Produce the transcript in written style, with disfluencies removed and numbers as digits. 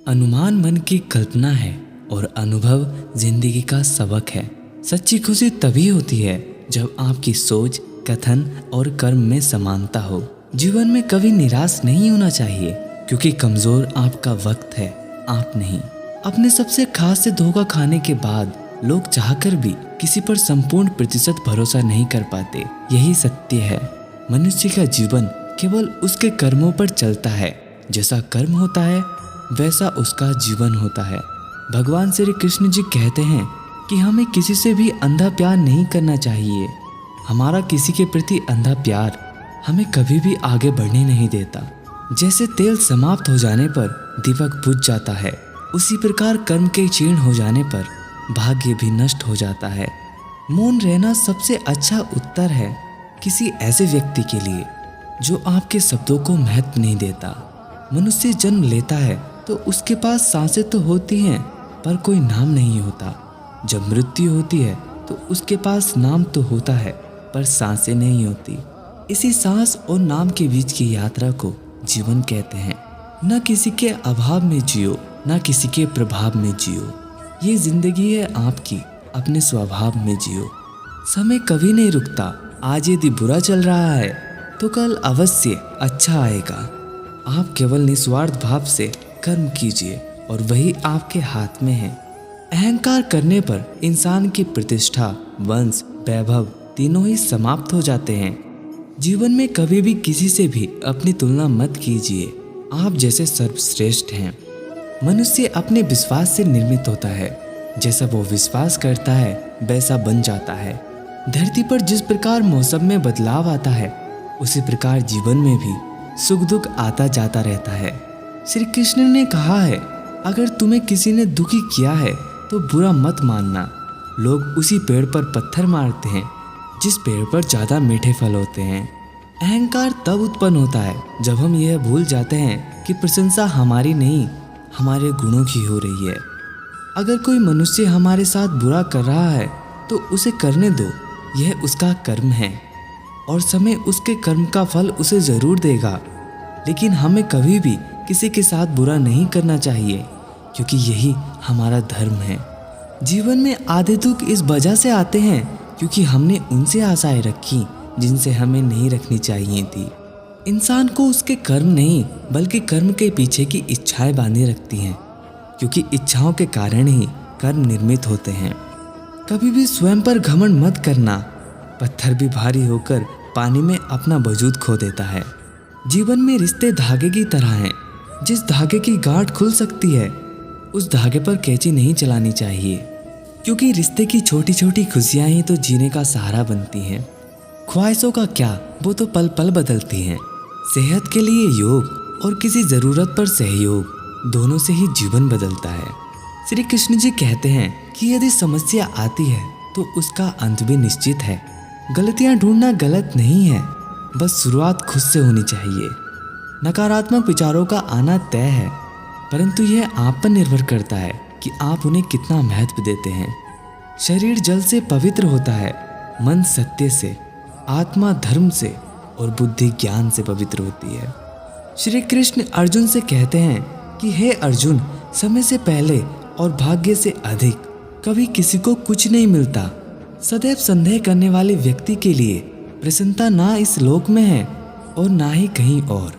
अनुमान मन की कल्पना है और अनुभव जिंदगी का सबक है। सच्ची खुशी तभी होती है जब आपकी सोच, कथन और कर्म में समानता हो। जीवन में कभी निराश नहीं होना चाहिए, क्योंकि कमजोर आपका वक्त है, आप नहीं। अपने सबसे खास से धोखा खाने के बाद लोग चाहकर भी किसी पर संपूर्ण प्रतिशत भरोसा नहीं कर पाते। यही सत्य है। मनुष्य का जीवन केवल उसके कर्मों पर चलता है। जैसा कर्म होता है वैसा उसका जीवन होता है। भगवान श्री कृष्ण जी कहते हैं कि हमें किसी से भी अंधा प्यार नहीं करना चाहिए। हमारा किसी के प्रति अंधा प्यार हमें कभी भी आगे बढ़ने नहीं देता। जैसे तेल समाप्त हो जाने पर दीपक बुझ जाता है, उसी प्रकार कर्म के क्षीण हो जाने पर भाग्य भी नष्ट हो जाता है। मौन रहना सबसे अच्छा उत्तर है किसी ऐसे व्यक्ति के लिए जो आपके शब्दों को महत्व नहीं देता। मनुष्य जन्म लेता है तो उसके पास सांसें तो होती हैं, पर कोई नाम नहीं होता। जब मृत्यु होती है तो उसके पास नाम तो होता है, पर सांसें नहीं होती। इसी सांस और नाम के बीच की यात्रा को जीवन कहते हैं। न किसी के अभाव में जियो, न किसी के प्रभाव में जियो। ये जिंदगी है आपकी, अपने स्वभाव में जियो। समय कभी नहीं रुकता। आज यदि बुरा चल रहा है तो कल अवश्य अच्छा आएगा। आप केवल निस्वार्थ भाव से कर्म कीजिए और वही आपके हाथ में है। अहंकार करने पर इंसान की प्रतिष्ठा, वंश, वैभव तीनों ही समाप्त हो जाते हैं। जीवन में कभी भी किसी से भी अपनी तुलना मत कीजिए। आप जैसे सर्वश्रेष्ठ हैं। मनुष्य अपने विश्वास से निर्मित होता है। जैसा वो विश्वास करता है वैसा बन जाता है। धरती पर जिस प्रकार मौसम में बदलाव आता है, उसी प्रकार जीवन में भी सुख दुख आता जाता रहता है। श्री कृष्ण ने कहा है, अगर तुम्हें किसी ने दुखी किया है तो बुरा मत मानना। लोग उसी पेड़ पर पत्थर मारते हैं जिस पेड़ पर ज्यादा मीठे फल होते हैं। अहंकार तब उत्पन्न होता है जब हम यह भूल जाते हैं कि प्रशंसा हमारी नहीं, हमारे गुणों की हो रही है। अगर कोई मनुष्य हमारे साथ बुरा कर रहा है तो उसे करने दो, यह उसका कर्म है और समय उसके कर्म का फल उसे जरूर देगा। लेकिन हमें कभी भी किसी के साथ बुरा नहीं करना चाहिए, क्योंकि यही हमारा धर्म है। जीवन में आधे दुख इस वजह से आते हैं क्योंकि हमने उनसे आशाएं रखी जिनसे हमें नहीं रखनी चाहिए थी। इंसान को उसके कर्म नहीं बल्कि कर्म के पीछे की इच्छाएं बांधे रखती हैं, क्योंकि इच्छाओं के कारण ही कर्म निर्मित होते हैं। कभी भी स्वयं पर घमंड मत करना। पत्थर भी भारी होकर पानी में अपना वजूद खो देता है। जीवन में रिश्ते धागे की तरह हैं। जिस धागे की गांठ खुल सकती है उस धागे पर कैंची नहीं चलानी चाहिए, क्योंकि रिश्ते की छोटी छोटी खुशियां ही तो जीने का सहारा बनती हैं। ख्वाहिशों का क्या, वो तो पल पल बदलती हैं। सेहत के लिए योग और किसी जरूरत पर सहयोग, दोनों से ही जीवन बदलता है। श्री कृष्ण जी कहते हैं कि यदि समस्या आती है तो उसका अंत भी निश्चित है। गलतियां ढूंढना गलत नहीं है, बस शुरुआत खुद से होनी चाहिए। नकारात्मक विचारों का आना तय है, परंतु यह आप पर निर्भर करता है कि आप उन्हें कितना महत्व देते हैं। शरीर जल से पवित्र होता है, मन सत्य से, आत्मा धर्म से और बुद्धि ज्ञान से पवित्र होती है। श्री कृष्ण अर्जुन से कहते हैं कि हे अर्जुन, समय से पहले और भाग्य से अधिक कभी किसी को कुछ नहीं मिलता। सदैव संदेह करने वाले व्यक्ति के लिए प्रसन्नता ना इस लोक में है और ना ही कहीं और।